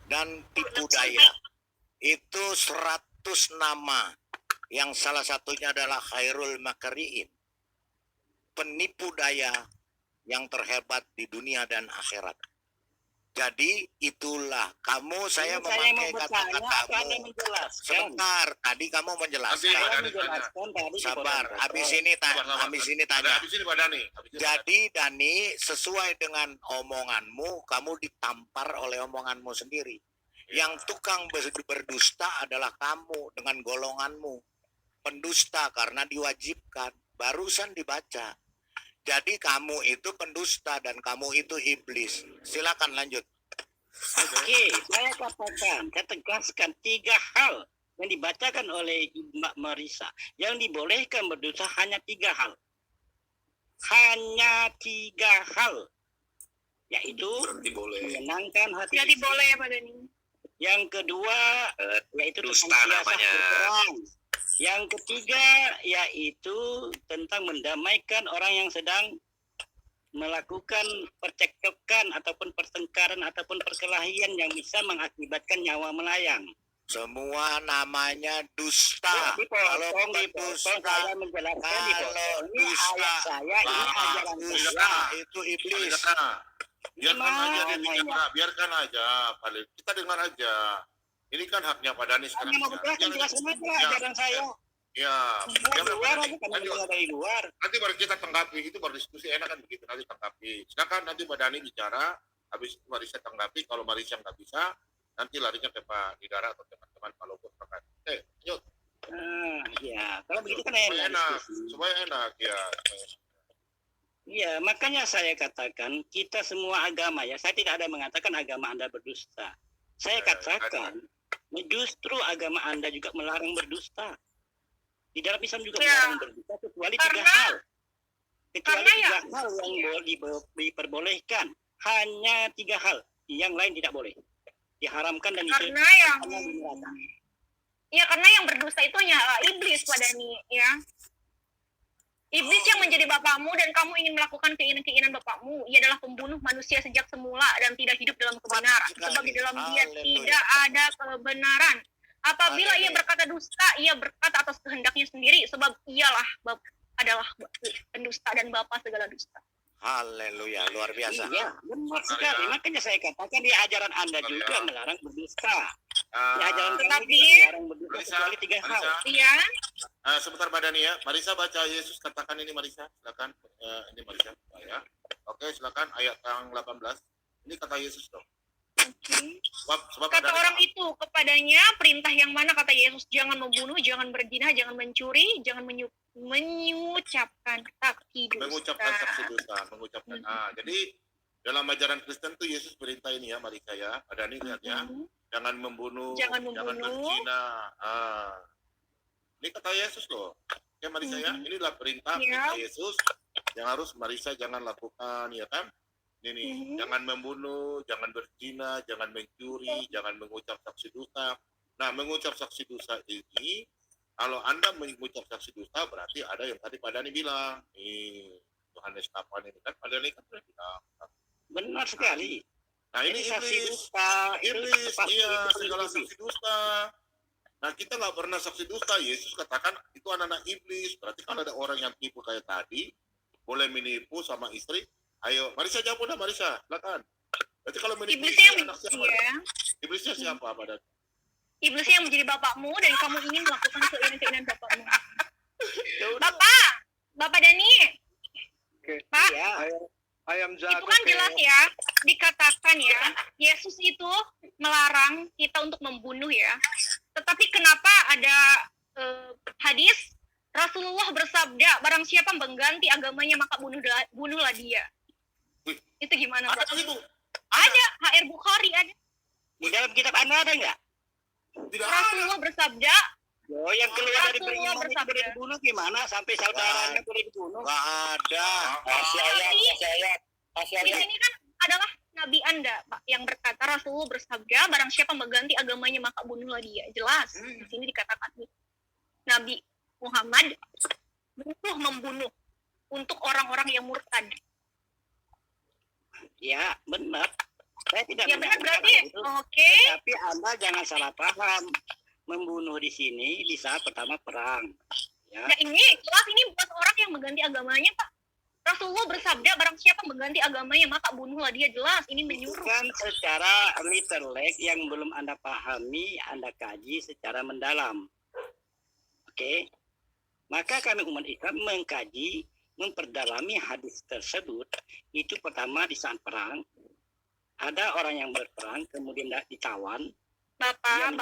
dan tipu daya. Itu 100 nama yang salah satunya adalah Khairul Makariin, penipu daya yang terhebat di dunia dan akhirat. Jadi itulah kamu, saya memakai kata-katamu. Sebentar, tadi kamu menjelaskan. Sabar, habis ini tanya. Jadi Dani, sesuai dengan omonganmu, kamu ditampar oleh omonganmu sendiri. Yang tukang berdusta adalah kamu dengan golonganmu. Pendusta karena diwajibkan. Barusan dibaca. Jadi kamu itu pendusta dan kamu itu iblis. Silakan lanjut. Oke, saya tegaskan 3 hal yang dibacakan oleh Mbak Marisa. Yang dibolehkan berdosa hanya 3 hal. Hanya 3 hal. Yaitu menyenangkan hati. Jadi boleh ya Pak Dani. Yang kedua yaitu dusta namanya. Yang ketiga yaitu tentang mendamaikan orang yang sedang melakukan percekcokan ataupun pertengkaran ataupun perkelahian yang bisa mengakibatkan nyawa melayang. Semua namanya dusta. Kalau dusta, ini ayat saya, ini ajaran saya. Itu iblis. Biarkan aja, kita dengar aja. Ini kan haknya Pak Dani sekarang. Jelaskan aja ajaran saya. Ya, dari luar. Nanti baru kita tanggapi, itu baru diskusi enak kan begitu, nanti tanggapi. Silakan nanti Mbak Dani bicara, habis itu Marisa tanggapi. Kalau Marisa nggak bisa, nanti larinya ke Pak Didara atau teman-teman Pak Lobo. Oke, yuk. Ya, kalau begitu kan enak. Supaya enak ya. Iya, makanya saya katakan kita semua agama ya. Saya tidak ada mengatakan agama Anda berdusta. Saya katakan justru agama Anda juga melarang berdusta. Di dalam Islam juga melarang berdusta kecuali 3 hal. Kecuali 3 hal yang diperbolehkan. Hanya 3 hal. Yang lain tidak boleh. Diharamkan dan karena karena yang berdusta itu hanya iblis Pak Dani ya. Iblis yang menjadi bapakmu dan kamu ingin melakukan keinginan bapakmu. Ia adalah pembunuh manusia sejak semula dan tidak hidup dalam kebenaran. Sebab di dalam dia tidak ada kebenaran. Apabila ia berkata dusta, ia berkata atas kehendaknya sendiri. Sebab ialah adalah pendusta dan bapa segala dusta. Haleluya, luar biasa. Iya, benar sekali. Makanya saya katakan di ajaran Anda juga melarang berdusta. Di ajaran tetapi melarang berdusta kecuali 3 hal. Iya. Sebentar Mbak Dani ya. Marisa baca Yesus katakan ini Marisa. Silakan. Ini Marisa. Ya. Oke, silakan ayat yang 18. Ini kata Yesus dong. Okay. Kata orang itu kepadanya, perintah yang mana kata Yesus? Jangan membunuh, jangan berzina, jangan mencuri, jangan mengucapkan saksi dusta. Jadi dalam ajaran Kristen tuh Yesus perintah ini ya Marika ya. Ada nih lihat ya. Jangan membunuh, jangan berzina. Ini kata Yesus loh. Ya Marisa ya. Inilah perintah Yesus yang harus Marisa jangan lakukan ya kan. Ini jangan membunuh, jangan berzina, jangan mencuri, jangan mengucap saksi dusta. Nah, mengucap saksi dusta ini, kalau Anda mengucap saksi dusta, berarti ada yang tadi Pak Dani bilang. Yohanes 8 ini kan, Pak Dani kan sudah bilang. Benar sekali. Nah, ini iblis. Iya, segala saksi dusta. Nah, kita nggak pernah saksi dusta. Yesus katakan, itu anak-anak iblis. Berarti kalau ada orang yang tipu kayak tadi, boleh menipu sama istri, ayo, Marisa jawab udah Marisa, silakan. Berarti kalau menipu anak siapa? Iblisnya siapa Pak Dani? Iblisnya yang menjadi bapakmu dan kamu ingin melakukan keinginan bapakmu. Bapak Dani. Pak. Ya, itu kan jelas ya, dikatakan ya, Yesus itu melarang kita untuk membunuh ya. Tetapi kenapa ada hadis Rasulullah bersabda, barang siapa mengganti agamanya maka bunuhlah dia. Itu gimana Pak? Ada, HR Bukhari ada. Di dalam kitab Anda ada nggak? Rasulullah bersabda. Oh, yang keluar dari beriman itu boleh dibunuh gimana? Sampai saudaranya boleh dibunuh? Nggak ada. Di sini kan adalah Nabi Anda, Pak, yang berkata Rasulullah bersabda, barang siapa mengganti agamanya maka bunuhlah dia. Jelas. Di sini dikatakan Nabi Muhammad membunuh untuk orang-orang yang murtad. Ya, benar. Saya tidak Ya benar mengatakan berarti. itu. Oke. Tapi Anda jangan salah paham. Membunuh di sini di saat pertama perang. Ya. Nah, ini jelas ini bukan orang yang mengganti agamanya, Pak. Rasulullah bersabda, barang siapa mengganti agamanya, maka bunuhlah dia. Jelas, ini menyuruh. Bukan secara literally yang belum Anda pahami, Anda kaji secara mendalam. Oke? Maka kami umat Islam mengkaji, memperdalami hadis tersebut. Itu pertama di saat perang. Ada orang yang berperang, kemudian ditawan. Bapak,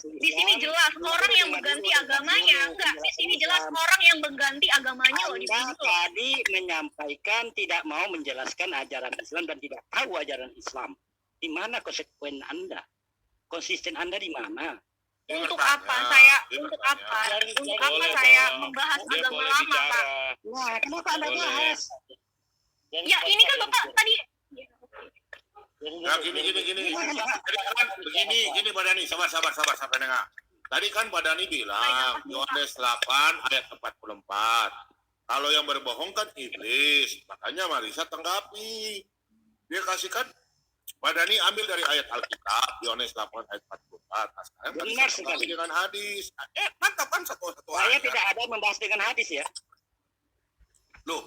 di sini jelas orang yang mengganti agamanya. Enggak, di sini jelas orang yang mengganti agamanya loh di Anda sini. tadi menyampaikan tidak mau menjelaskan ajaran Islam dan tidak tahu ajaran Islam. Di mana konsekuen Anda? Konsisten Anda di mana? Untuk bertanya, apa saya? dia Untuk bertanya. apa? Untuk Boleh apa dong. saya membahas Dia agama boleh lama, bicara. Pak? Nah, kenapa Anda Boleh. bahas? Ya, ini kan Bapak tadi. Ya, oke. Nah, gini. Tadi kan begini Pak Dani, sabar dengar. Tadi kan Pak Dani bilang Yohanes 8 ayat 44. Kalau yang berbohong kan iblis. Makanya Marisa tanggapi. Dia kasihkan Pak Dani ambil dari ayat Alkitab Yohanes 8 ayat 44. Nah, sekarang Benar Marisa sekali. tanggapi dengan hadis. Mantap kan satu Saya ayat. tidak ada membahas dengan hadis ya. Loh,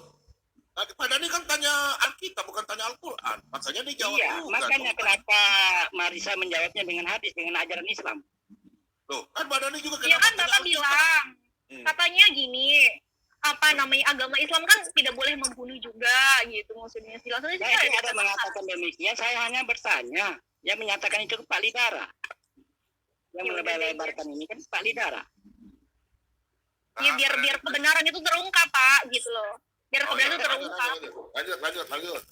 tadi Pak Dani kan tanya Alkitab bukan tanya Al-Quran. Makanya dijawab Iya, juga. makanya dong. kenapa Marisa menjawabnya dengan hadis, dengan ajaran Islam. Loh, kan Pak Dani juga Ya kan tanya Bapak Alkitab? bilang, Hmm. katanya gini, apa namanya agama Islam kan tidak boleh membunuh juga gitu maksudnya. Silakan Saya tidak ada mengatakan demikian, saya hanya bertanya. Yang menyatakan itu Pak Lidara. Yang Ya, melebar-lebarkan ini kan Pak Lidara. Ya biar kebenaran itu terungkap, Pak, gitu loh. Biar Oh, kebenaran iya, itu terungkap. lanjut.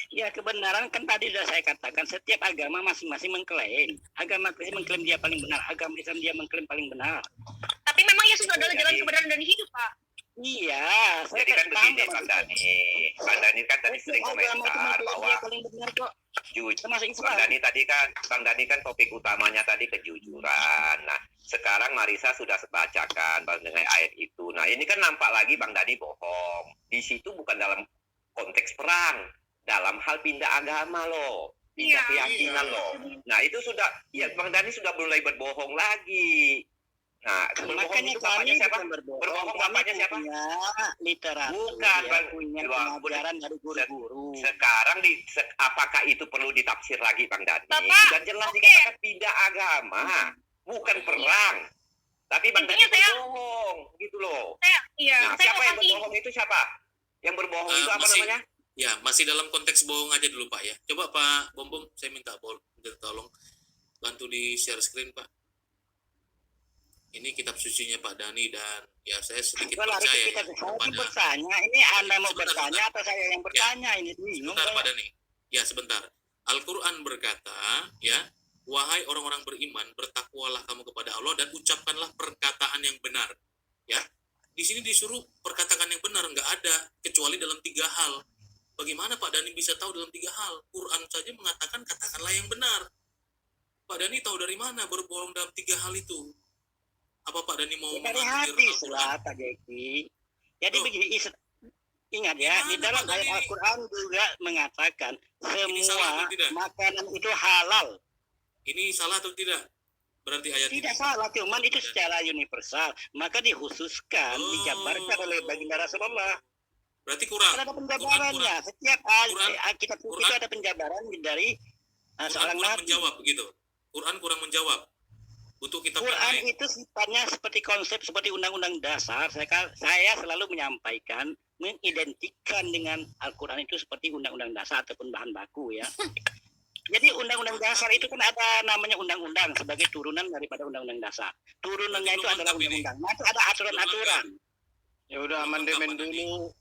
Ya kebenaran kan tadi sudah saya katakan, setiap agama masing-masing mengklaim. Agama Kristen mengklaim dia paling benar, agama Islam dia mengklaim paling benar. Tapi memang Yesus adalah jalan kebenaran dan hidup, Pak. Iya, saya Jadi kan paham begini sama Bang itu. Dani. Bang Dani kan tadi Setiap sering agama itu komentar mengklaim bahwa dia paling benar kok. jujur. Termasuk Islam. Bang Dani kan topik utamanya tadi kejujuran. Nah, sekarang Marisa sudah bacakan dengan ayat itu. Nah, ini kan nampak lagi Bang Dani bohong. Di situ bukan dalam konteks perang, dalam hal pindah agama loh, pindah Iya. keyakinan loh. Nah, itu sudah ya Bang Dani sudah mulai berbohong lagi. Nah, berbohong Makanya itu kami bapaknya siapa? bukan berbohong, Berbohong kami bapaknya siapa? punya literatur, Bukan, ya, Bang. punya Dua, pengajaran dari guru-guru. Sekarang apakah itu perlu ditafsir lagi Bang Dani? Bapak, Sudah jelas oke. dikatakan pindah agama, bukan perang. Tapi Bang Dani Intinya saya- berbohong, gitu loh. Iya, Nah, saya siapa mau yang kasih berbohong itu siapa? Yang berbohong itu apa masih- namanya? Ya, masih dalam konteks bohong aja dulu Pak ya. Coba Pak Bom, saya minta tolong bantu di share screen Pak. Ini kitab sucinya Pak Dani dan ya saya sedikit Kalau percaya kita ya saya kepada bertanya, ini Anda mau Sebentar, bertanya atau saya yang bertanya? Ini bingung. sebentar saya. Pak Dani. Ya sebentar. Al-Quran berkata ya, wahai orang-orang beriman, bertakwalah kamu kepada Allah dan ucapkanlah perkataan yang benar. Ya, di sini disuruh perkataan yang benar, nggak ada kecuali dalam 3 hal. Bagaimana Pak Dani bisa tahu dalam 3 hal? Quran saja mengatakan katakanlah yang benar. Pak Dani tahu dari mana berbohong dalam 3 hal itu? Apa Pak Dani mau Ya, dari mengatur hadis Al-Quran? lah Pak Jeki. Jadi Loh. begini, ingat ya, di Gimana, dalam Pak ayat Dani? Al-Quran juga mengatakan Ini salah semua atau tidak? makanan itu halal. Ini salah atau tidak? Berarti ayat Tidak ini. salah, cuman itu secara universal. Maka dikhususkan, Oh. dijabarkan oleh baginda Rasulullah. Berarti kurang. Kan ada penjabarannya. Setiap Quran- kitab suci Quran- itu ada penjabaran dari Quran seorang kurang nabi. menjawab begitu. Quran kurang menjawab. Butuh kitab yang Quran lain. itu sifatnya seperti konsep, seperti undang-undang dasar. Saya selalu menyampaikan, mengidentikan dengan Al-Quran itu seperti undang-undang dasar ataupun bahan baku ya. Jadi undang-undang dasar itu kan ada namanya undang-undang sebagai turunan daripada undang-undang dasar. Turunannya itu adalah undang-undang. Nah, itu ada aturan-aturan. Ya udah amandemen dulu.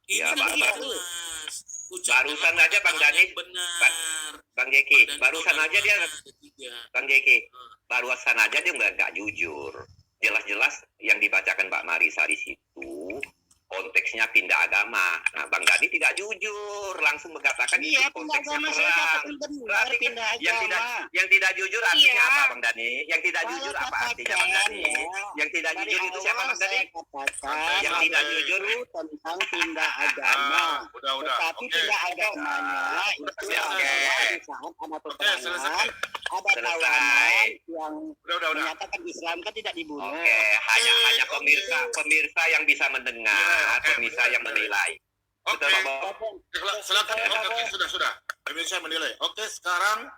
Ini Ya, kan Pak, jelas. Ucapkan Barusan aja Bang perkataan Dani. yang benar. Bang Jeki, Dan barusan itu aja dia ada 3. Bang Jeki, barusan aja dia nggak jujur. Jelas-jelas yang dibacakan Mbak Marisa di situ konteksnya pindah agama. Nah, Bang Dani tidak jujur, langsung mengatakan Iya, itu pindah konteksnya agama saya perang. katakan benar, Berarti pindah yang tidak agama. jujur artinya Iya. apa, Bang Dani? Yang tidak Saya jujur apa artinya, Bang katakan, Dani? ya, Yang tidak dari jujur itu siapa, awal Bang Dani? saya katakan Yang tidak itu jujur. tentang pindah agama. Udah. Tetapi Oke. pindah agamanya itu Oke. adalah di saat ada peperangan, selesai. ada Selesai. tawanan yang Udah. menyatakan Islam kan tidak dibunuh. Oke, hanya pemirsa yang bisa mendengar, Oke, pemirsa yang menilai. Oke. Betul, Bang Bob? Silakan. Oke, sudah. Pemirsa menilai. Oke, sekarang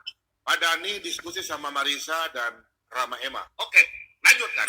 Pak Dani diskusi sama Marisa dan Rama Ema. Oke, lanjutkan.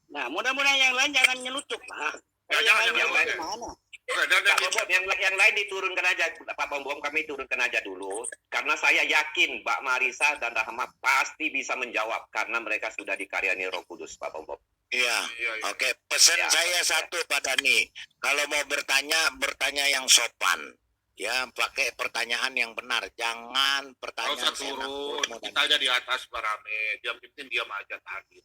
Nah, mudah-mudahan yang lain jangan nyelutuk lah. Ya, Yang jangan, lain jangan. gimana? Oke, dan Pak Bom, yang lain diturunkan aja, Pak Bom, kami turunkan aja dulu, karena saya yakin Mbak Marisa dan Rahma pasti bisa menjawab karena mereka sudah dikaryani Roh Kudus, Pak Bom. Iya. Iya. Oke, pesan Ya. saya satu Pak Dani. Kalau mau bertanya yang sopan. Ya, pakai pertanyaan yang benar. Jangan Kalau pertanyaan usah turun, seenak-enaknya. kita aja di atas barame. Diam aja tadi.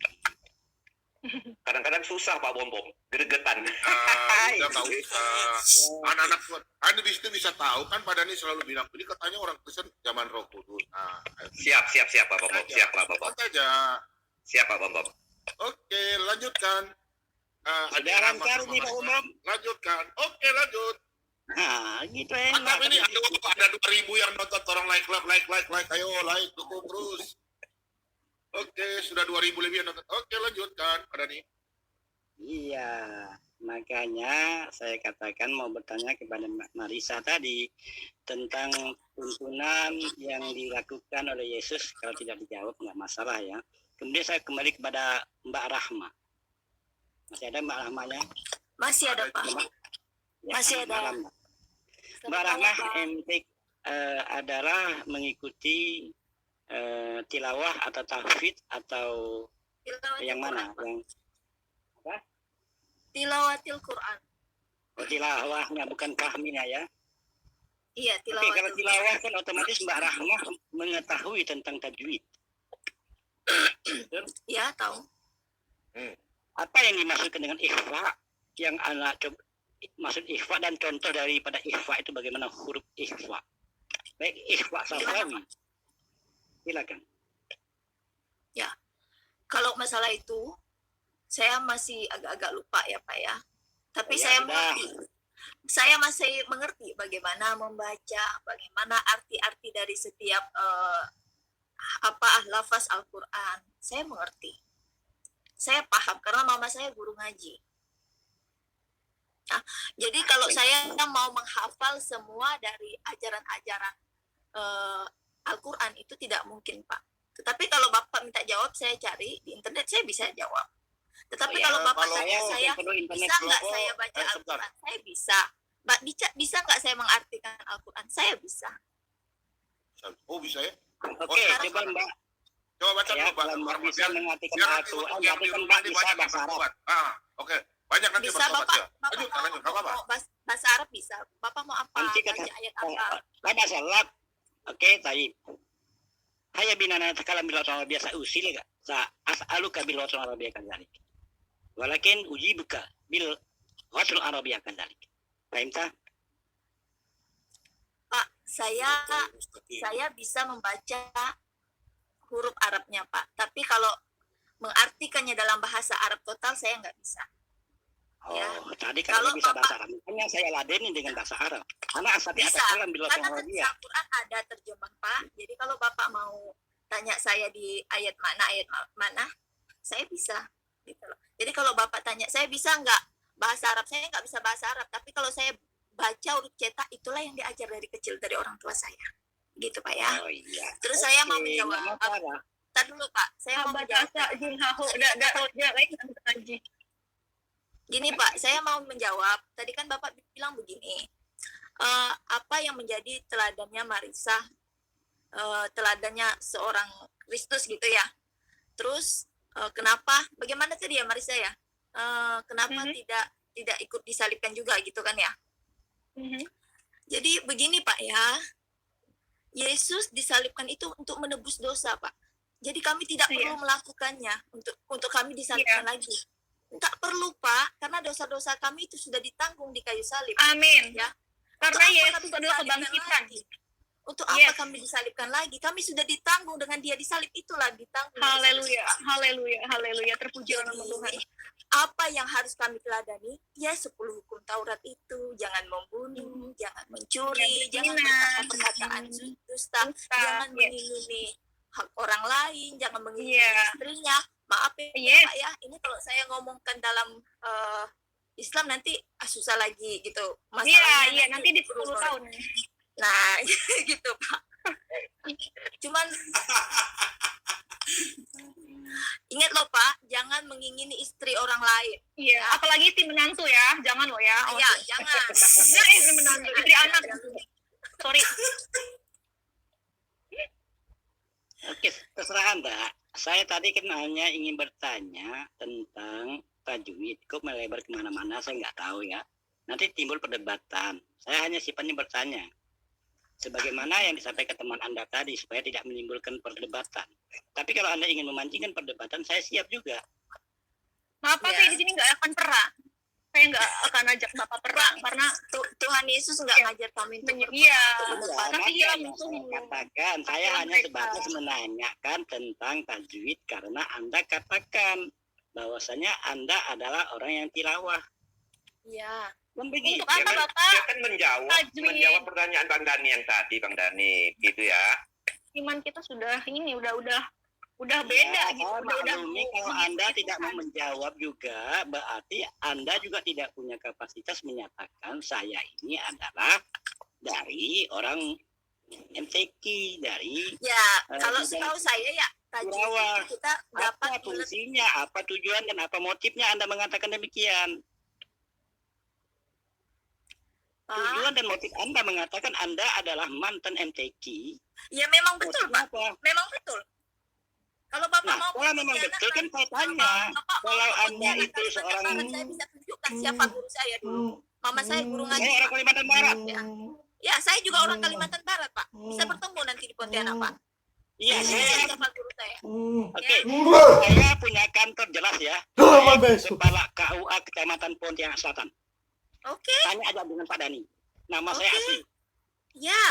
Kadang-kadang susah Pak Bom, gregetan. Udah nggak usah. Anak-anak kan di situ bisa tahu kan Pak Dani selalu bilang ini katanya orang Kristen zaman Roh Kudus. Nah, Siap Pak Bom, siap Pak Bom. santai aja. Siap Pak Bom. Oke, lanjutkan. Sudah lancar nih, Pak Umum. Lanjutkan. Oke, lanjut. Nah, gitu Mantap enak. ini ada 2.000 yang nonton, tolong like. Ayo like, dukung terus. Oke, sudah 2.000 lebih yang nonton. Oke, lanjutkan, Pak Dani. Iya, makanya saya katakan mau bertanya kepada Mbak Marisa tadi tentang tuntunan yang dilakukan oleh Yesus. Kalau tidak dijawab nggak masalah ya. Kemudian saya kembali kepada Mbak Rahma. Masih ada Mbak Rahmanya? Masih ada Pak. Ya, Masih Mbak ada. Rahma. Mbak Rahma ente adalah mengikuti tilawah atau tahfidz atau yang mana? Yang Tilawatil Quran. tilawahnya bukan fahminya ya? Iya, Oke, kalau tilawah kan otomatis Mbak Rahmah mengetahui tentang tajwid. Iya, tahu. Apa yang dimaksudkan dengan ikhfa? Yang anak coba maksud ikhfa dan contoh daripada ikhfa itu bagaimana huruf ikhfa? Baik ikhfa safawi. Silakan. Kalau masalah itu saya masih agak-agak lupa ya Pak ya. Tapi Ya, saya sudah. mengerti. Saya masih mengerti bagaimana membaca, bagaimana arti-arti dari setiap lafaz Al-Qur'an. Saya mengerti. Saya paham karena mama saya guru ngaji. Nah, jadi kalau saya mau menghafal semua dari ajaran-ajaran Al-Qur'an itu tidak mungkin, Pak. Tetapi kalau Bapak minta jawab, saya cari di internet, saya bisa jawab. Tetapi kalau Bapak kalau tanya saya, perlu internet bisa nggak dulu, saya baca sebentar. Al-Quran? Saya bisa. Bisa nggak saya mengartikan Al-Quran? Saya bisa. Oh, bisa ya? Oke, sekarang coba Mbak. Coba baca Ya, dulu, Pak. kalau Mbak bisa mengartikan Biar nanti Al-Quran, untuk yang berarti di kan rumah Mbak ini bisa banyak yang bahasa Arab. bertobat. Oke. Banyak nanti Bisa bertobat Bapak, ya. Lanjut, nggak apa-apa. mau bahasa Arab bisa. Bapak mau apa? Nanti Baca kata ayat apa? ada salat. Oke, taib. Haya binana takalam bil lughatil biasa usil enggak? Sa as'aluka bil lughatil arabiyyah kadzalik. Walakin ujibuka bil lughatil arabiyyah kadzalik. Paham tak? Pak, saya bisa membaca huruf Arabnya, Pak. Tapi kalau mengartikannya dalam bahasa Arab total, saya nggak bisa. Ya. Oh, tadi Kalau kalau bisa Bapak- bahasa Arab. Makanya saya ladenin dengan bahasa Arab. Karena asal Bisa, takalam bil lughatil karena kan di arabiyyah. Al-Quran ada terjemah, Pak. Jadi kalau Bapak mau tanya saya di ayat mana, saya bisa. Gitu loh. Jadi kalau Bapak tanya, saya bisa nggak bahasa Arab? Saya nggak bisa bahasa Arab. Tapi kalau saya baca huruf cetak, itulah yang diajar dari kecil dari orang tua saya. Gitu, Pak ya. Oh iya. Terus saya mau Oke, menjawab. nggak masalah. Tar dulu, Pak. Saya mau menjawab. Gini Pak, saya mau menjawab. Tadi kan Bapak bilang begini, apa yang menjadi teladannya Marisa, teladannya seorang Kristus gitu ya. Terus kenapa? Bagaimana tadi ya Marisa ya? Kenapa tidak ikut disalibkan juga gitu kan ya? Jadi begini Pak ya, Yesus disalibkan itu untuk menebus dosa Pak. Jadi kami tidak perlu melakukannya untuk kami disalibkan lagi. Tak perlu Pak, karena dosa-dosa kami itu sudah ditanggung di kayu salib. Amin. Ya. Karena Untuk apa Yesus kami adalah disalibkan kebangkitan. lagi? Untuk apa Yes. kami disalibkan lagi? Kami sudah ditanggung dengan dia disalib, itulah ditanggung. Haleluya, haleluya, haleluya. Terpujilah nama Tuhan. Apa yang harus kami teladani? Ya 10 hukum Taurat itu. Jangan membunuh, jangan mencuri, jangan berkata perkataan dusta, jangan Yes. mengingini hak orang lain, jangan mengingini Iya. istrinya. Maaf ya Yes. Pak ya, ini kalau saya ngomongkan dalam Islam nanti susah lagi gitu. Iya, nanti di 10 tahun. Nah, gitu Pak. Cuman ingat loh Pak, jangan mengingini istri orang lain. Iya, apalagi istri menantu ya. Jangan loh ya. Ya, jangan. Nah, istri menantu, istri anak. Sorry. Oke, terserah Anda. Saya tadi kan hanya ingin bertanya tentang tajwid. Kok melebar kemana-mana, saya nggak tahu ya. Nanti timbul perdebatan. Saya hanya sifatnya bertanya. Sebagaimana yang disampaikan teman Anda tadi, supaya tidak menimbulkan perdebatan. Tapi kalau Anda ingin memancingkan perdebatan, saya siap juga. Maaf Pak, Ya. saya di sini nggak akan perang. Saya nggak akan ajak Bapak perang karena Tuhan Yesus nggak ngajar kami untuk iya. berdebat. Tapi makanya hilang saya musuhmu. katakan, saya Apa hanya mereka? sebatas menanyakan tentang tajwid karena Anda katakan bahwasanya Anda adalah orang yang tilawah. Iya. Kan begitu. Untuk apa Bapak? Dia kan Tajwid. menjawab pertanyaan Bang Dani yang tadi, Bang Dani, gitu ya. Iman kita sudah ini udah beda Ya, gitu. saya Udah maklumi kalau Anda tidak mau menjawab juga, berarti Anda juga tidak punya kapasitas menyatakan saya ini adalah dari orang MTQ, dari Ya, kalau bidang setahu saya ya tajwid tilawah. itu kita dapat apa fungsinya, apa tujuan dan apa motifnya Anda mengatakan demikian. Pak. Tujuan dan motif Anda mengatakan Anda adalah mantan MTQ. Ya memang betul Motifnya Pak, apa? memang betul. Kalau Bapak Nah, mau kalau memang pengkhianatan, betul kan saya tanya, Bapak mau kalau Anda pengkhianatan itu di seorang, Barat, saya bisa tunjukkan siapa guru saya dulu. Mama saya guru ngaji. saya orang Kalimantan Barat. Ya, saya juga orang Kalimantan Barat, Pak. Bisa bertemu nanti di Pontianak, Pak. Iya, Saya saya siapa guru saya. oke. Saya punya kantor jelas ya. Saya Kepala KUA Kecamatan Pontianak Selatan. Oke, Tanya aja dengan Pak Dani. Nama saya Oke. asli. ya.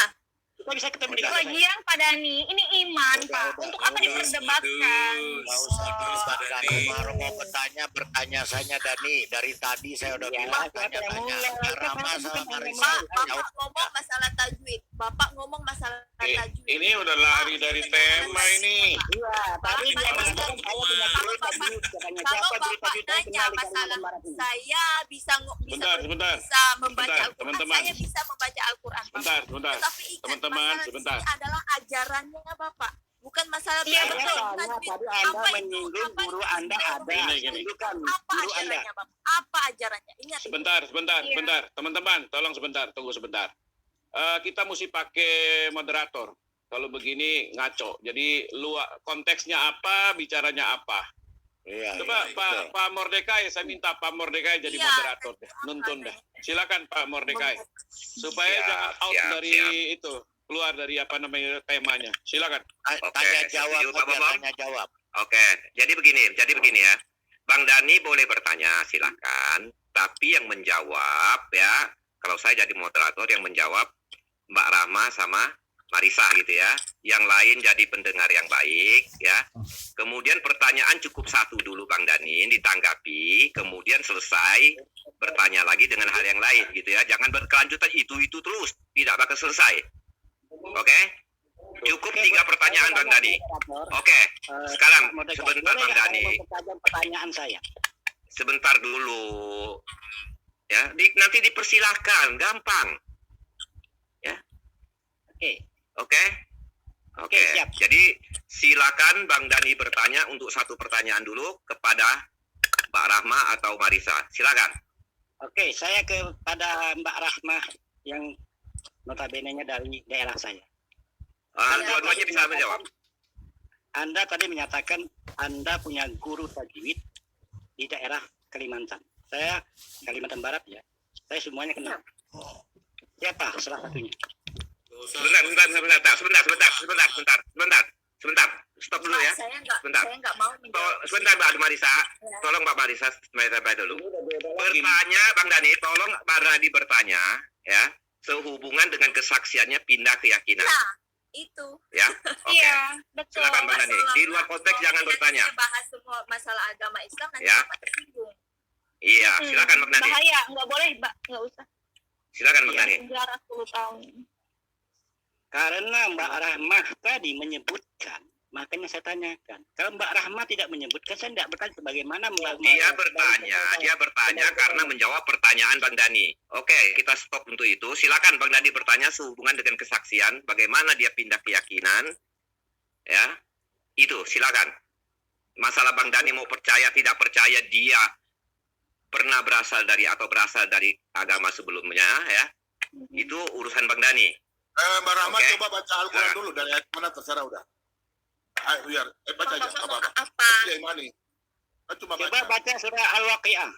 Kita bisa ketemu di kantor saya. Lagian Pak Dani, ini iman Pak. Untuk apa diperdebatkan? Nggak usah terus Pak Pak Dani. Dani. Baru mau bertanya saja Dani. Dari tadi saya udah Ya, bilang siapa yang tanya-tanya. mulai? Rama Kan sama bukan Marisa. Pak, yang Ya Bapak ngomong masalah tajwid. Bapak ngomong masalah tajwid. Ini udah lari dari tema ini. Iya, tadi dia Bapak, mengatakan saya punya Kalau guru Bapak- tajwid. Katanya Kalau siapa guru Bapak tajwid yang nanya kenal di masalah Kalimantan Barat ini? saya bisa Sebentar. membaca Sebentar, Al-Quran, teman-teman. saya bisa membaca Al-Quran, Bapak. Sebentar. Tetapi ingat, Teman-teman, masalah sebentar. di sini adalah ajarannya Bapak, bukan masalah Iya, Saya betul. tanya tadi Anda menyinggung guru Anda ada. Gini. Tunjukkan Apa guru Anda. ajarannya, Bapak? Apa ajarannya? Ingat, Sebentar. Iya. Teman-teman, tolong sebentar, tunggu sebentar. Kita mesti pakai moderator. Kalau begini ngaco. Jadi konteksnya apa, bicaranya apa. Iya, Coba iya, Pak betul. Pak Mordekai, saya minta Pak Mordekai jadi Iya. moderator deh, nuntun dah. Silakan Pak Mordekai, supaya Siap, jangan out siap, dari itu, keluar dari apa namanya temanya. Silakan. Oke, Tanya jawab setuju, Pak aja, Bambang? tanya jawab. Oke, jadi begini ya. Bang Dani boleh bertanya, silakan. Tapi yang menjawab ya, kalau saya jadi moderator yang menjawab Mbak Rahma sama Marisa gitu ya. Yang lain jadi pendengar yang baik ya. Kemudian pertanyaan cukup satu dulu Bang Dani, ditanggapi, kemudian selesai bertanya lagi dengan hal yang lain gitu ya. Jangan berkelanjutan itu terus, tidak bakal selesai. Oke? Cukup 3 pertanyaan Bang Dani. Oke, sekarang sebentar Bang Dani. Pertanyaan saya. Sebentar dulu. Ya, nanti dipersilahkan, gampang. Oke. Oke. siap. Jadi silakan Bang Dani bertanya untuk satu pertanyaan dulu kepada Mbak Rahma atau Marisa. Silakan. Oke, saya kepada Mbak Rahma yang notabene-nya dari daerah saya. Dua-duanya bisa menjawab. Anda tadi menyatakan Anda punya guru tajwid di daerah Kalimantan. Saya Kalimantan Barat ya. Saya semuanya kenal. Siapa salah satunya? Sebentar. Stop dulu ya. Saya Sebentar. nggak mau menjawab. Sebentar Mbak Marisa. tolong Mbak Marisa sampai dulu. Bertanya Bang Dani, tolong Bang Dani bertanya ya, sehubungan dengan kesaksiannya pindah keyakinan. Nah, itu. Ya, oke. Iya, betul. Silakan Bang Dani. Di luar konteks jangan bertanya. Kita bahas semua masalah agama Islam nanti Ya. Bapak tersinggung. Iya, silakan Bang Dani. Bahaya, nggak boleh, Mbak. Nggak usah. Silakan Bang Dani. Penjara 10 tahun. Karena Mbak Rahmah tadi menyebutkan, makanya saya tanyakan. Kalau Mbak Rahmah tidak menyebutkan, saya tidak bertanya sebagaimana Mbak. Dia bertanya karena menjawab pertanyaan Bang Dani. Oke, kita stop untuk itu. Silakan Bang Dani bertanya sehubungan dengan kesaksian, bagaimana dia pindah keyakinan. Ya, itu silakan. Masalah Bang Dani mau percaya tidak percaya dia pernah berasal dari atau berasal dari agama sebelumnya, ya. Itu urusan Bang Dani. Mbak Rahmat Oke. coba baca Al-Quran dulu dari ayat mana terserah udah. Ayo, biar baca aja Bapak apa-apa. apa? Ya, Imani. Coba Coba baca. baca surah Al-Waqi'ah.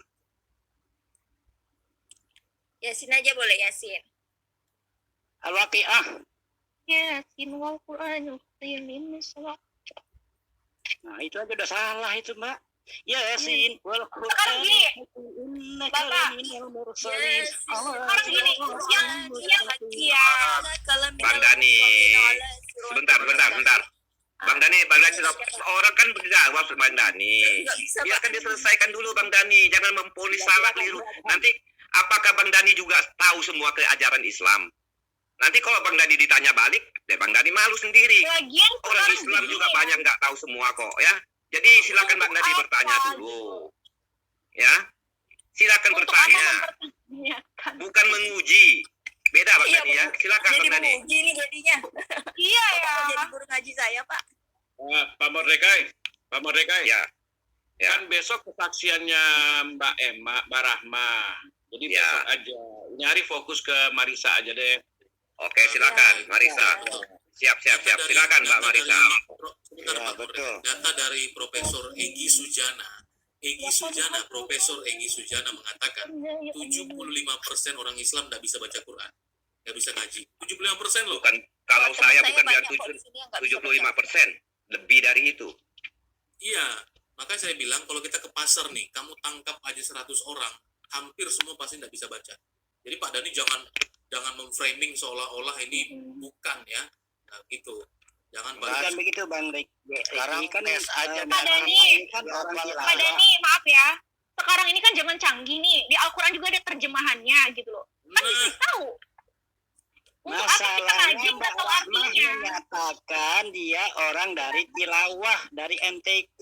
Yasin aja boleh Yasin. Al-Waqi'ah. Yasin wal Qur'anul karim salat. Nah, itu aja udah salah itu, Mbak. Yasin wal Sekarang gini, Bapak. Sekarang gini, yang Bang Dani, sebentar. Bang Dani orang kan berjawab Bang Dani. Biarkan diselesaikan dulu Bang Dani, jangan memponis salah keliru. Nanti apakah Bang Dani juga tahu semua keajaran Islam? Nanti kalau Bang Dani ditanya balik, Bang Dani malu sendiri. Lagian Orang sekarang Islam gini juga ya. banyak nggak tahu semua kok, ya. Jadi silakan Bang Dani bertanya dulu, ya. Silakan Untuk bertanya, apa mempertanyakan? bukan menguji. Beda Bang Iya, Dani ya. Silakan Jadi Bang Dani. menguji nih jadinya. Iya ya. Jadi guru ngaji saya, Pak. Pak Mordekai, Ya, ya. kan besok kesaksiannya Mbak Emma, Mbak Rahma. Jadi Ya. besok aja. Nyari fokus ke Marisa aja deh. Oke, silakan Marisa. Siap. Silakan Mbak Marisa. Sebentar Ya, Pak betul. Data dari Profesor Egy Sujana. Profesor Egy Sujana mengatakan 75% orang Islam tidak bisa baca Quran, nggak bisa ngaji. 75% loh. Bukan kalau Teman saya bukan banyak dia kok di sini yang nggak bisa 75%, lebih dari itu. Iya, makanya saya bilang kalau kita ke pasar nih, kamu tangkap aja 100 orang, hampir semua pasti tidak bisa baca. Jadi Pak Dhani jangan memframing seolah-olah ini bukan ya, nah, gitu. Jangan Bukan Pak. begitu Bang Rek. Sekarang tes aja, Mbak Pak Dhani. kan orang Pak Tilawah. Dhani, maaf ya. Sekarang ini kan zaman canggih nih. Di Al-Quran juga ada terjemahannya gitu loh. Kan Nah. bisa tahu. Untuk apa kita Masalahnya ngaji Mbak nggak tahu Rahmah artinya. menyatakan dia orang dari Tilawah, dari MTQ.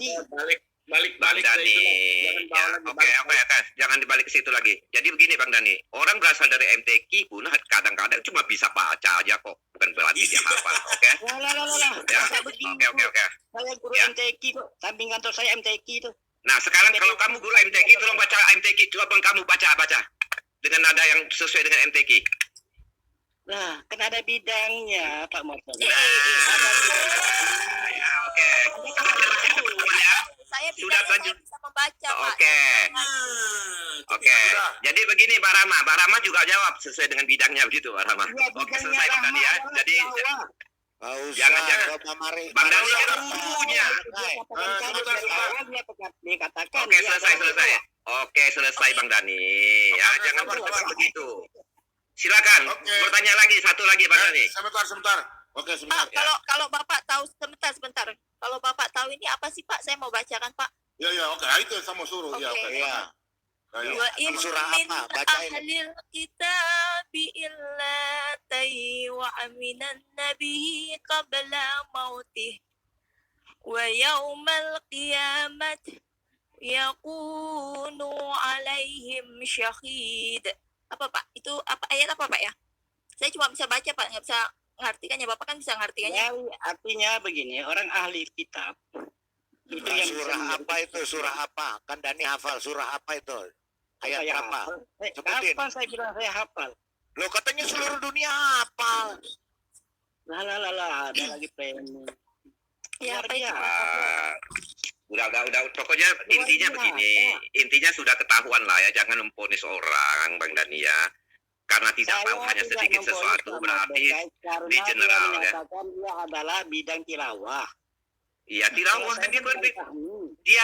Balik Bang ke Dani, itu. ya, oke, jangan dibalik ke situ lagi. Jadi begini Bang Dani, orang berasal dari MTQ pun kadang-kadang cuma bisa baca aja kok, bukan berarti dia hafal, oke? Lah. Ya, Masa begitu? oke. Saya guru Ya. MTQ tuh, samping kantor saya MTQ tuh. Nah sekarang kalau kamu guru MTQ, tolong baca MTQ, coba Bang kamu baca dengan nada yang sesuai dengan MTQ. Nah, kan ada bidangnya Pak Morton. Ya, oke. Ya. Saya Sudah bidangnya lanjut. saya bisa membaca, Pak. Oke. Oke, jadi begini Mbak Rama juga jawab sesuai dengan bidangnya begitu Mbak Rama. Ya, Oke, bidangnya selesai Bang Dani ya. Rahmah adalah Jadi Tilawah. Nggak usah. Jangan. Coba mari. Bang Dani kan Mari. gurunya. Dia katakan Oke, dia selesai. adalah Oke, selesai Bang Dani. Ya, Oke, jangan sabar, berdebat sabar. begitu. Silakan, Oke. bertanya lagi, satu lagi Bang Dani. Sebentar. Oke, sebentar. Pak, kalau Bapak tahu sebentar. Kalau Bapak tahu ini apa sih, Pak? Saya mau bacakan, Pak. Ya, oke. Itu yang saya mau suruh. Ya, Oke. oke. Iya. Ayo. Wa in Surah min apa? Bacain. ahlil kitabi illa wa aminan nabihi qabla mautih wa yawmal qiyamat yakunu alaihim syahid. Apa Pak? Itu apa ayat apa Pak ya? Saya cuma bisa baca Pak, nggak bisa ngartikannya. Bapak kan bisa ngartikannya. Ya, artinya begini, orang ahli kitab itu yang bisa Surah menjadi- apa itu? Surah apa? Kan Dani hafal. Surah apa itu? Ayat Saya berapa? hafal. Sebutin. Kapan saya bilang saya hafal? Lo katanya seluruh dunia hafal. Lah, ada lagi planning. Ya, Luar apa itu? biasa. Udah. Pokoknya intinya begini. Intinya sudah ketahuan lah ya. Jangan memponis orang, Bang Dani ya. Karena tidak Saya tahu hanya tidak sedikit memponis sesuatu Pak berarti Mordekai karena di general, dia ya. menyatakan dia adalah bidang tilawah. iya tilawah kan dia Saya kan bukan ahli. dia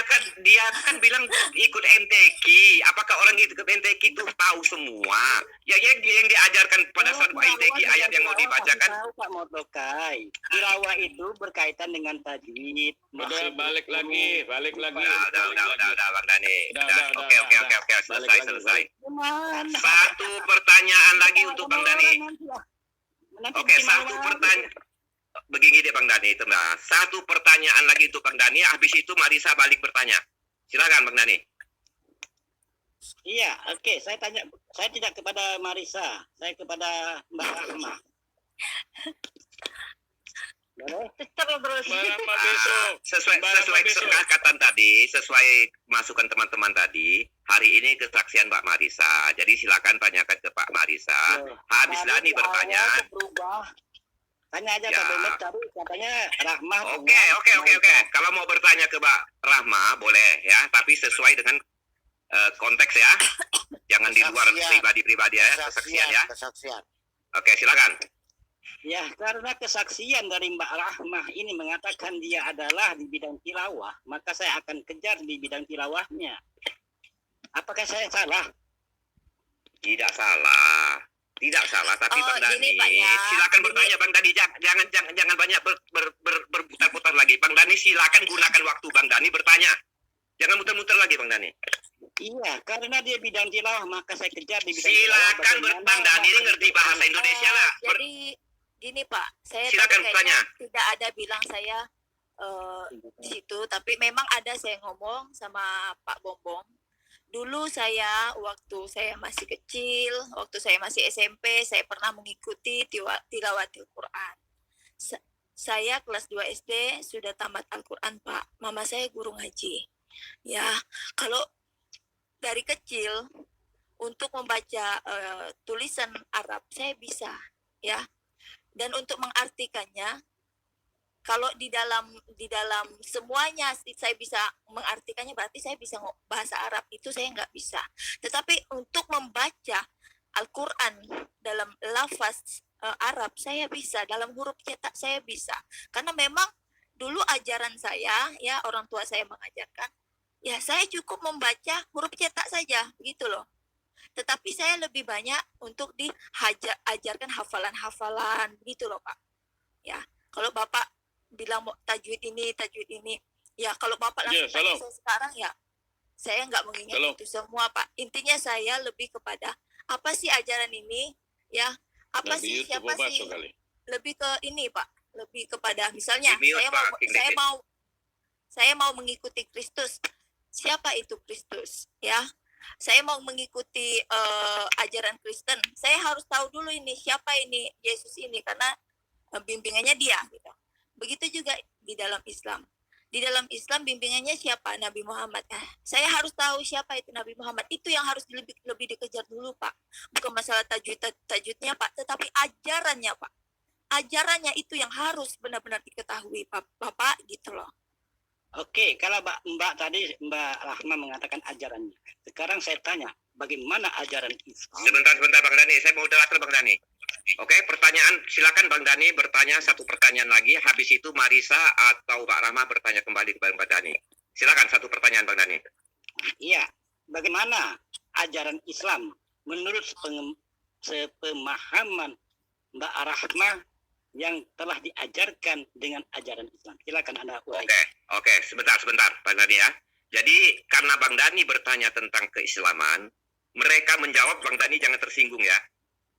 kan bilang ikut MTQ. Apakah orang ikut MTQ itu tahu semua? Ya yang diajarkan pada saat MTQ ayat yang mau dibacakan. Tahu Pak Motokai. Tilawah itu berkaitan dengan tajwid. Masih balik lagi. Udah, Bang Dani. Udah. Oke. Selesai. Gimana? Satu pertanyaan lagi untuk Bang Dani. Oke, satu pertanyaan. Begini deh Bang Dani, itu nah. Satu pertanyaan lagi untuk Bang Dani, habis itu Marisa balik bertanya. Silakan Bang Dani. Iya, oke. Saya tidak kepada Marisa, saya kepada Mbak Rahma. Boleh? Terus. Rahma besok. Sesuai kesepakatan tadi, sesuai masukan teman-teman tadi, hari ini kesaksian Mbak Marisa. Jadi silakan tanyakan ke Pak Marisa. Habis Dani bertanya. Tanya aja Ya. ke Bemet tadi, katanya Rahma. Oke. Kalau mau bertanya ke Mbak Rahma boleh ya, tapi sesuai dengan konteks ya. Jangan di luar pribadi-pribadi ya, kesaksian ya. Kesaksian. Oke, silakan. Ya, karena kesaksian dari Mbak Rahmah ini mengatakan dia adalah di bidang tilawah, maka saya akan kejar di bidang tilawahnya. Apakah saya salah? Tidak salah. Tidak salah, tapi Oh, Bang Dani, gini, Pak, ya. silakan Gini. bertanya Bang Dani, jangan banyak berputar-putar lagi. Bang Dani silakan gunakan waktu Bang Dani bertanya. Jangan muter-muter lagi Bang Dani. Iya, karena dia bidang tilawah, maka saya kejar di bidang Silakan tilawah. Bang Dani ini ngerti bahasa Indonesia lah. Jadi gini Pak, saya Silakan tadi bertanya. kayaknya tidak ada bilang saya di situ, tapi memang ada saya ngomong sama Pak Bombong. Dulu saya waktu saya masih kecil, waktu saya masih SMP, saya pernah mengikuti tilawatil Quran. Saya kelas 2 SD sudah tamat Al-Quran, Pak. Mama saya guru ngaji. Ya, kalau dari kecil untuk membaca tulisan Arab saya bisa, ya. Dan untuk mengartikannya, kalau di dalam semuanya saya bisa mengartikannya, berarti saya bisa bahasa Arab, itu saya nggak bisa. Tetapi untuk membaca Al-Quran dalam lafaz Arab saya bisa, dalam huruf cetak saya bisa. Karena memang dulu ajaran saya, ya orang tua saya mengajarkan, ya saya cukup membaca huruf cetak saja, gitu loh. Tetapi saya lebih banyak untuk diajarkan hafalan-hafalan, gitu loh Pak. Ya, kalau Bapak bilang mau tajwid ini, ya kalau Bapak langsung tanya saya sekarang, ya saya nggak mengingat itu semua Pak. Intinya saya lebih kepada apa sih ajaran ini, ya apa sih, siapa sih, lebih ke ini Pak, lebih kepada misalnya saya mau mengikuti Kristus, siapa itu Kristus, ya saya mau mengikuti ajaran Kristen, saya harus tahu dulu ini siapa ini Yesus ini, karena bimbingannya dia gitu. Begitu juga di dalam Islam. Di dalam Islam bimbingannya siapa? Nabi Muhammad. Saya harus tahu siapa itu Nabi Muhammad. Itu yang harus lebih dikejar dulu, Pak. Bukan masalah tajwidnya, Pak, tetapi ajarannya, Pak. Ajarannya itu yang harus benar-benar diketahui, Bapak, gitu loh. Oke, kalau Mbak tadi Mbak Rahma mengatakan ajarannya. Sekarang saya tanya, bagaimana ajaran Islam? Sebentar Bang Dani, saya mau daftar Bang Dani. Oke, pertanyaan, silakan Bang Dani bertanya satu pertanyaan lagi. Habis itu Marisa atau Mbak Rahma bertanya kembali kepada Mbak Dani. Silakan satu pertanyaan Bang Dani. Iya, bagaimana ajaran Islam menurut sepemahaman Mbak Rahma yang telah diajarkan dengan ajaran Islam? Silakan Anda urai. Oke, sebentar Bang Dani ya. Jadi karena Bang Dani bertanya tentang keislaman, mereka menjawab, Bang Dani jangan tersinggung ya.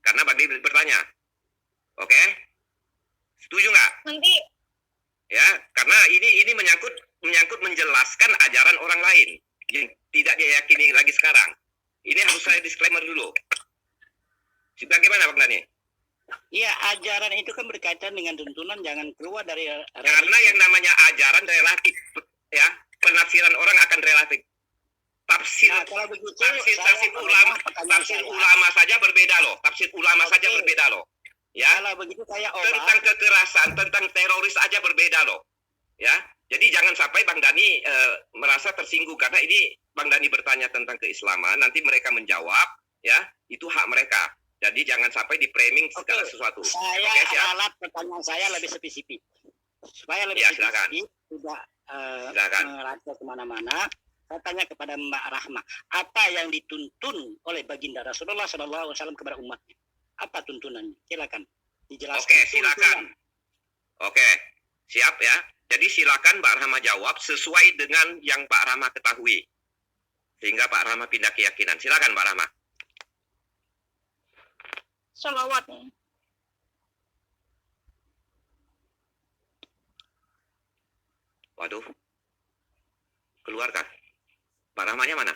Karena Bang Dani bertanya. Oke? Setuju nggak? Nanti Ya, karena ini menyangkut menjelaskan ajaran orang lain yang tidak dia yakini lagi sekarang. Ini harus saya disclaimer dulu. Bagaimana Bang Dani? Iya, ajaran itu kan berkaitan dengan tuntunan jangan keluar dari Karena yang namanya ajaran relatif, ya, penafsiran orang akan relatif. Tafsir ulama saja berbeda loh. Tafsir ulama saja berbeda loh. Ya. Kalau begitu saya Tentang kekerasan, tentang teroris aja berbeda loh. Ya. Jadi jangan sampai Bang Dani merasa tersinggung karena ini Bang Dani bertanya tentang keislaman, nanti mereka menjawab, ya, itu hak mereka. Jadi jangan sampai di framing segala sesuatu. Saya ralat pertanyaan saya lebih spesifik. Supaya lebih spesifik, Silakan. merasa kemana-mana. Saya tanya kepada Mbak Rahma, apa yang dituntun oleh baginda Rasulullah SAW kepada umatnya? Apa tuntunannya? Silakan dijelaskan. Oke, silakan. Oke, siap ya. Jadi silakan Mbak Rahma jawab sesuai dengan yang Pak Rahma ketahui. Sehingga Pak Rahma pindah keyakinan. Silakan Mbak Rahma. Salawat. Waduh. Keluar kan? Pak Rahmanya mana?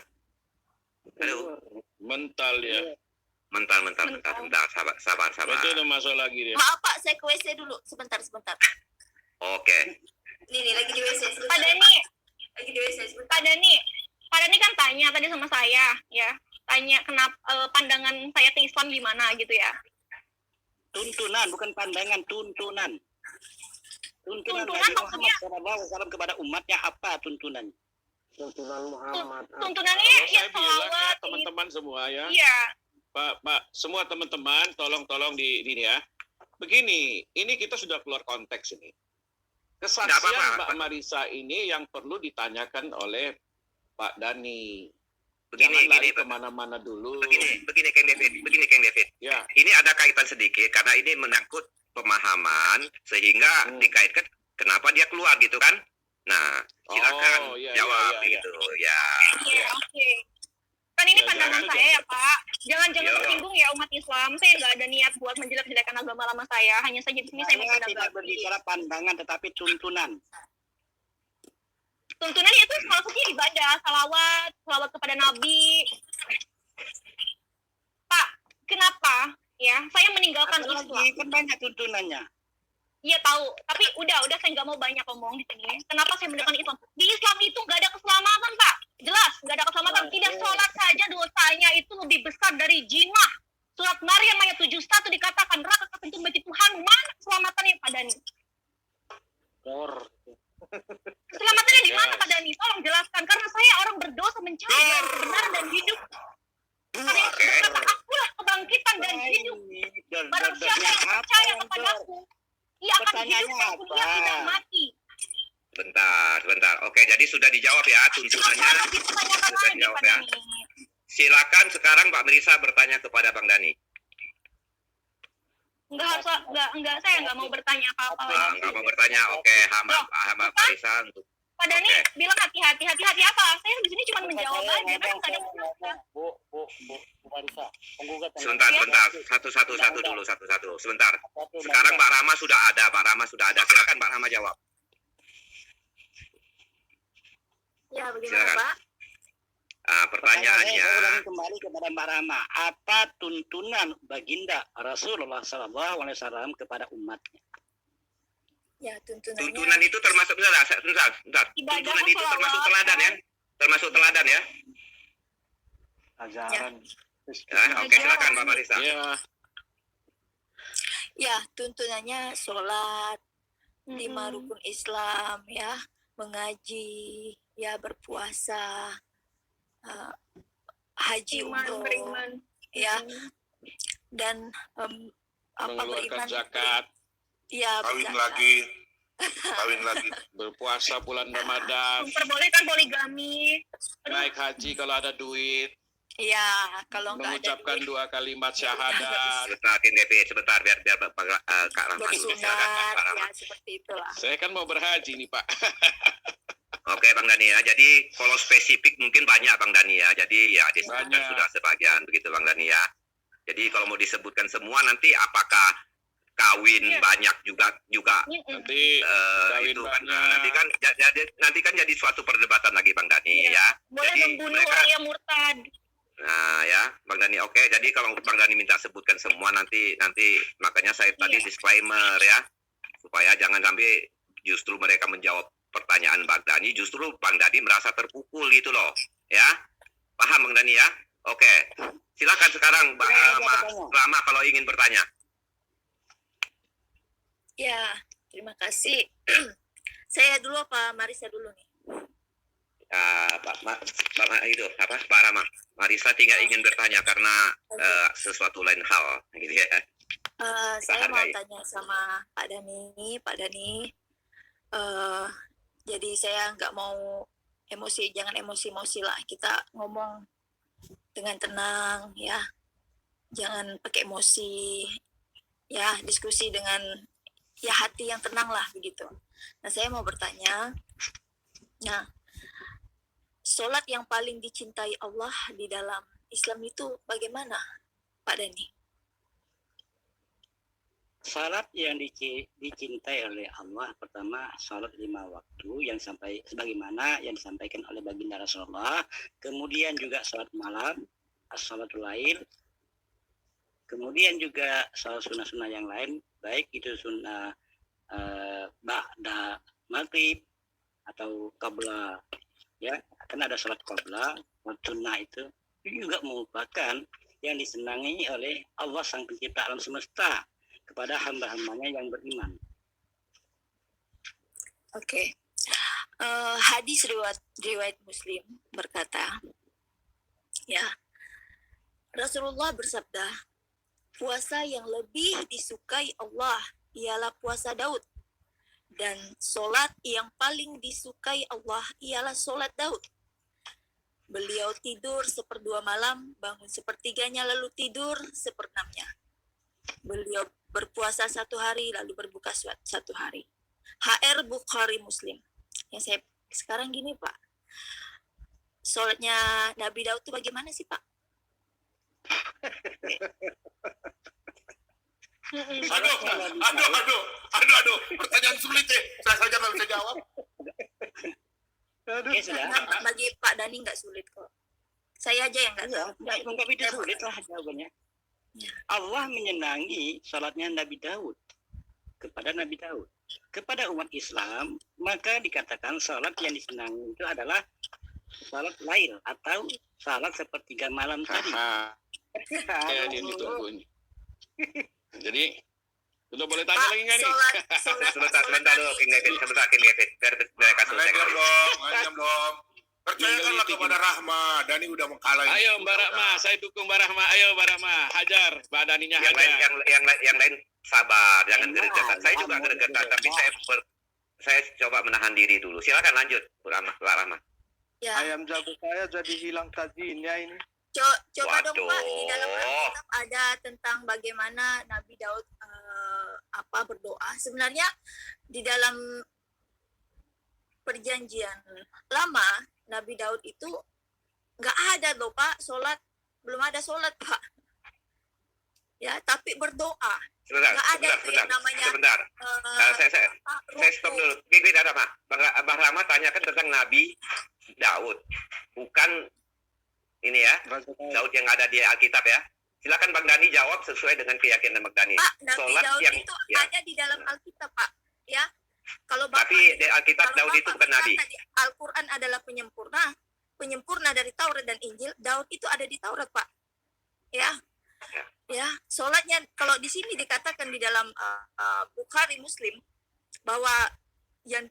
Halo. Mental ya. Mental. Sabar. Itu udah masuk lagi dia. Maaf Pak, saya ke WC dulu. Sebentar. Oke. Nih, lagi di WC. Pak Dani, Lagi di WC. Pak Dani kan tanya tadi sama saya, ya. Tanya kenapa pandangan saya ke Islam gimana gitu ya. Tuntunan, bukan pandangan, tuntunan. Tuntunan Tuntunan Nabi maksudnya- Muhammad SAW kepada umatnya apa tuntunan? Tuntunannya Kalau ya saya bilang ya, salawat. teman-teman semua ya. Iya. Pak, semua teman-teman, tolong di ini ya. Begini, ini kita sudah keluar konteks ini. Kesaksian Nggak apa-apa, Mbak Pak. Marisa ini yang perlu ditanyakan oleh Pak Dani. Begini, Jangan lari Pak. kemana-mana dulu. Begini Kang David. Ya, Ini ada kaitan sedikit karena ini menyangkut pemahaman sehingga dikaitkan kenapa dia keluar gitu kan? Nah, silakan Oh, iya, jawab iya. gitu ya. Iya, oke. Kan ini Ya, pandangan jangan. saya ya Pak. Jangan Yo. tersinggung ya umat Islam. Saya nggak ada niat buat menjelek-jelekan agama lama saya. Hanya saja di sini saya Saya tidak menanggapi. berbicara pandangan tetapi tuntunan. Tuntunan itu salah satunya ibadah, salawat kepada Nabi. Pak, kenapa ya saya meninggalkan Apa Islam? lagi? Kan banyak tuntunannya. Iya tahu, tapi udah saya nggak mau banyak ngomong di sini. Kenapa saya meninggalkan Islam? Di Islam itu nggak ada keselamatan Pak. Jelas nggak ada keselamatan. Tidak sholat saja dosanya itu lebih besar dari zina. Surat Maryam ayat 71 dikatakan neraka ketentu bagi Tuhan. Mana keselamatannya Pak Dani? Keselamatannya di mana Pak Dani? Tolong jelaskan. Karena saya orang berdosa mencari yang kebenaran dan hidup. Ada yang berkata, akulah kebangkitan dan hidup. Barang siapa yang percaya kepadaku, ia akan hidup Pertanyaannya walaupun ia apa? tidak mati. Bentar. Oke, jadi sudah dijawab ya tuntunannya. Apa lagi pertanyakan Sudah lagi dijawab Pak ya. Dani? Silakan sekarang Mbak Marisa bertanya kepada Bang Dani. Enggak, saya nggak mau bertanya apa-apa lagi. Nggak mau bertanya. Oke, hamba Marisa untuk Pak Dani Oke. bilang hati-hati apa? Saya di sini cuma menjawab aja, kan nggak ada masalah. Bu Marisa, penggugat yang- sebentar. Satu dulu. Sebentar. Sekarang Mbak Rama sudah ada. Silakan Mbak Rama jawab. Ya, bagaimana Silakan. Pak? Pertanyaannya, Saya ulangi kembali kepada Mbak Rama. Apa tuntunan baginda Rasulullah SAW kepada umatnya? Ya, tuntunan tuntunannya. itu termasuk bentar. Ibadah Tuntunan itu termasuk salawat, teladan ya. Termasuk teladan ya. Ajaran. Oke, silakan Mbak Marisa. ya. Ya, tuntunannya sholat, 5 Mm-mm. rukun Islam ya, mengaji, ya berpuasa, haji Iman, umroh, beriman. ya, dan Mengeluarkan beriman, zakat, ya, Kawin lagi. berpuasa bulan Ramadan, Memperbolehkan poligami. naik haji kalau ada duit, ya, kalau nggak ada mengucapkan duit, 2 kalimat syahadat. Sebentar, King David, sebentar biar Kak Rahma dulu. Silakan bersunat, Pak Rahma. ya seperti itulah. Saya kan mau berhaji nih Pak. Oke Bang Dani ya. Jadi kalau spesifik mungkin banyak Bang Dani ya. Jadi ya disebutkan Banyak. sudah sebagian begitu Bang Dani ya. Jadi kalau mau disebutkan semua nanti apakah kawin Iya. banyak juga Mm-mm. Nanti kawin itu kan banyak. nanti kan jadi suatu perdebatan lagi Bang Dani Iya. ya. Boleh Jadi membunuh mereka- orang yang murtad. Nah ya Bang Dani oke. Jadi kalau Bang Dani minta sebutkan semua nanti makanya saya tadi Iya. disclaimer ya supaya jangan sampai justru mereka menjawab pertanyaan Bang Dani, justru Bang Dani merasa terpukul gitu loh ya. Paham Bang Dani ya? Oke. Silakan sekarang Mbak Rama kalau ingin bertanya. Ya, terima kasih. Saya dulu apa Marisa dulu nih? Pak Rama, Marisa tinggal ingin bertanya karena sesuatu lain hal gitu ya. Saya mau hargai. tanya sama Pak Dani, Jadi saya nggak mau emosi, jangan emosi-emosi lah. Kita ngomong dengan tenang ya. Jangan pakai emosi. Ya, diskusi dengan ya hati yang tenang lah begitu. Nah, saya mau bertanya. Nah, sholat yang paling dicintai Allah di dalam Islam itu bagaimana, Pak Dani? Salat yang dicintai oleh Allah pertama salat 5 waktu yang sebagaimana yang disampaikan oleh baginda Rasulullah, kemudian juga salat malam, as-salatul lail, kemudian juga salat sunnah-sunnah yang lain, baik itu sunnah ba'da maghrib atau qabla, ya kan ada salat qabla, sunnah itu juga merupakan yang disenangi oleh Allah sang pencipta alam semesta kepada hamba-hambanya yang beriman. Oke. Hadis riwayat Muslim berkata, ya, Rasulullah bersabda, puasa yang lebih disukai Allah ialah puasa Daud, dan solat yang paling disukai Allah ialah solat Daud. Beliau tidur 1/2 malam, bangun 1/3-nya, lalu tidur 1/6-nya. Beliau berpuasa 1 hari, lalu berbuka 1 hari. HR Bukhari Muslim. Yang saya sekarang gini Pak, sholatnya Nabi Daud itu bagaimana sih Pak? Aduh, pertanyaan sulit saya saja nggak bisa jawab. Oke, sudah. Nah, bagi Pak Dani nggak sulit kok. Saya aja yang nggak tahu. Enggak itu sulit lah jawabannya. Allah menyenangi salatnya Nabi Daud kepada Nabi Daud. Kepada umat Islam, maka dikatakan salat yang disenangi itu adalah salat lail atau salat 1/3 malam tadi. Ya, ini tungguin. Jadi, sudah boleh tanya Pak, lagi nggak nih? Sebentar dulu, King David. Biar kasih saya. Diam dong. Percayakanlah kepada Rahma. Dani udah mengkalah. Ayo Mbak Rahma, saya dukung Mbak Rahma. Ayo Mbak Rahma, hajar. Mbak Daninya hajar. Yang lain sabar, jangan gregetan. Saya juga gregetan, tapi saya coba menahan diri dulu. Silakan lanjut, Bu Rahma. Ya. Ayam jago saya jadi hilang tajinya ini. Coba dong Pak, di dalam Waduh. Alkitab ada tentang bagaimana Nabi Daud berdoa. Sebenarnya di dalam perjanjian lama Nabi Daud itu nggak ada loh Pak sholat, belum ada sholat Pak. Ya, tapi berdoa. Sebentar. Yang namanya Sebentar. Saya stop dulu. Gini ada Pak. Bang Rahma tanyakan tentang Nabi Daud, bukan ini ya, Daud yang ada di Alkitab ya. Silakan Bang Dani jawab sesuai dengan keyakinan Bang Dani. Pak, Nabi Sholat Daud yang itu ya. ada di dalam Alkitab Pak. Ya, kalau Bapak, Tapi di Alkitab kalau Daud itu Bapak bukan Nabi. berkata di Al-Quran adalah penyempurna dari Taurat dan Injil. Daud itu ada di Taurat Pak. Ya, sholatnya kalau di sini dikatakan di dalam Bukhari Muslim bahwa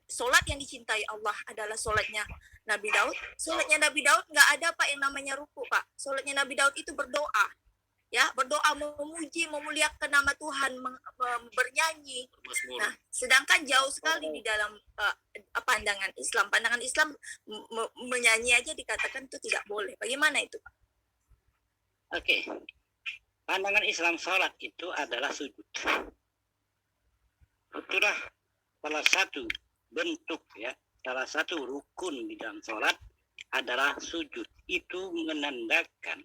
sholat yang dicintai Allah adalah sholatnya Nabi Daud. Sholatnya Nabi Daud nggak ada Pak yang namanya ruku Pak. Sholatnya Nabi Daud itu berdoa. Ya, berdoa memuji, memuliakan nama Tuhan, bernyanyi. Nah, sedangkan jauh sekali di dalam pandangan Islam. Pandangan Islam menyanyi aja dikatakan itu tidak boleh. Bagaimana itu Pak? Oke. Pandangan Islam sholat itu adalah sujud. Itulah salah satu bentuk ya, salah satu rukun di dalam sholat adalah sujud. Itu menandakan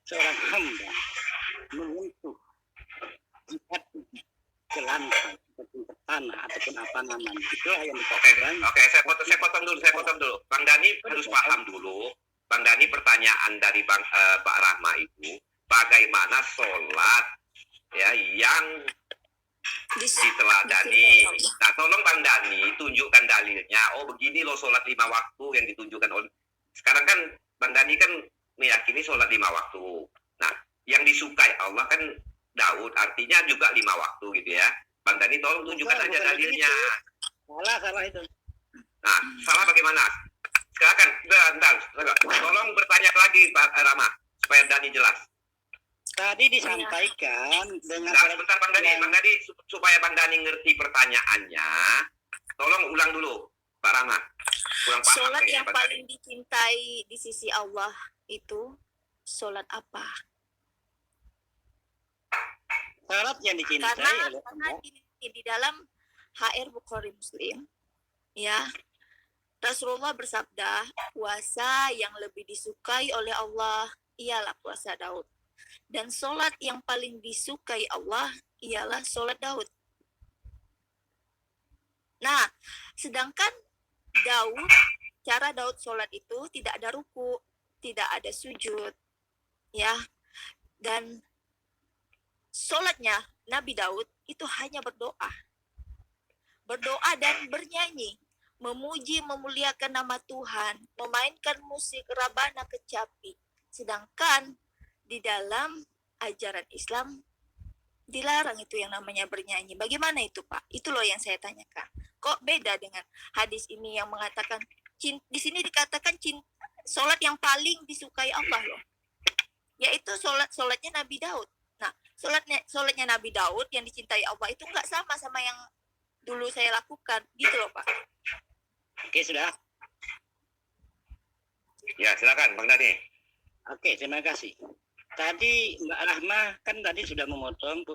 seorang hamba menyentuh jihad ke lantai ataupun ke tanah ataupun apa namanya. Itulah yang dikatakan. Oke, saya potong dulu. Bang Dani harus paham dulu. Bang Dani, pertanyaan dari Pak Rahma itu, bagaimana sholat ya yang diteladani. Nah, tolong Bang Dani tunjukkan dalilnya. Oh, begini loh sholat 5 waktu yang ditunjukkan oleh. Sekarang kan Bang Dani kan meyakini sholat 5 waktu. Nah, yang disukai Allah kan Daud, artinya juga 5 waktu gitu ya. Bang Dani tolong tunjukkan aja dalilnya. Salah itu. Nah, salah bagaimana? Silakan, bentar. Tolong bertanya lagi Pak Rahma supaya Dani jelas. Tadi disampaikan dengan Nah, sebentar Bang Dani supaya Bang Dani ngerti pertanyaannya. Tolong ulang dulu. Pak Rama, kurang paham Sholat kayaknya, yang Bang paling dicintai di sisi Allah itu sholat apa? Syarat yang dicintai Karena adalah di dalam HR Bukhari Muslim, ya, Rasulullah bersabda, puasa yang lebih disukai oleh Allah ialah puasa Daud. Dan sholat yang paling disukai Allah ialah sholat Daud. Nah, sedangkan Daud, cara Daud sholat itu tidak ada ruku, tidak ada sujud, ya. Dan sholatnya Nabi Daud itu hanya berdoa. Berdoa dan bernyanyi, memuji, memuliakan nama Tuhan, memainkan musik rabana kecapi. Sedangkan di dalam ajaran Islam dilarang itu yang namanya bernyanyi. Bagaimana itu, Pak? Itu loh yang saya tanyakan. Kok beda dengan hadis ini yang mengatakan di sini dikatakan sholat yang paling disukai Allah loh, yaitu sholatnya Nabi Daud. Nah, sholatnya Nabi Daud yang dicintai Allah itu nggak sama yang dulu saya lakukan, gitu loh Pak. Oke, sudah. Ya, silakan Bang Dani. Oke, terima kasih. Tadi Mbak Rahma kan tadi sudah memotong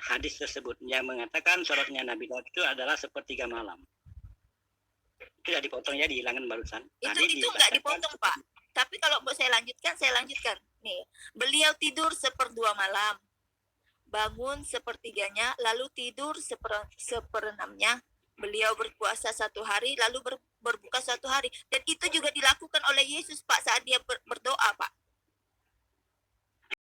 hadis tersebut yang mengatakan sholatnya Nabi Daud itu adalah sepertiga malam. Itu sudah dipotong ya, dihilangkan barusan. Itu nggak dipotong Pak. Tapi kalau mau saya lanjutkan. Nih, beliau tidur 1/2 malam, bangun 1/3-nya, lalu tidur 1/6-nya. Beliau berpuasa 1 hari, lalu berbuka 1 hari. Dan itu juga dilakukan oleh Yesus Pak saat dia berdoa Pak.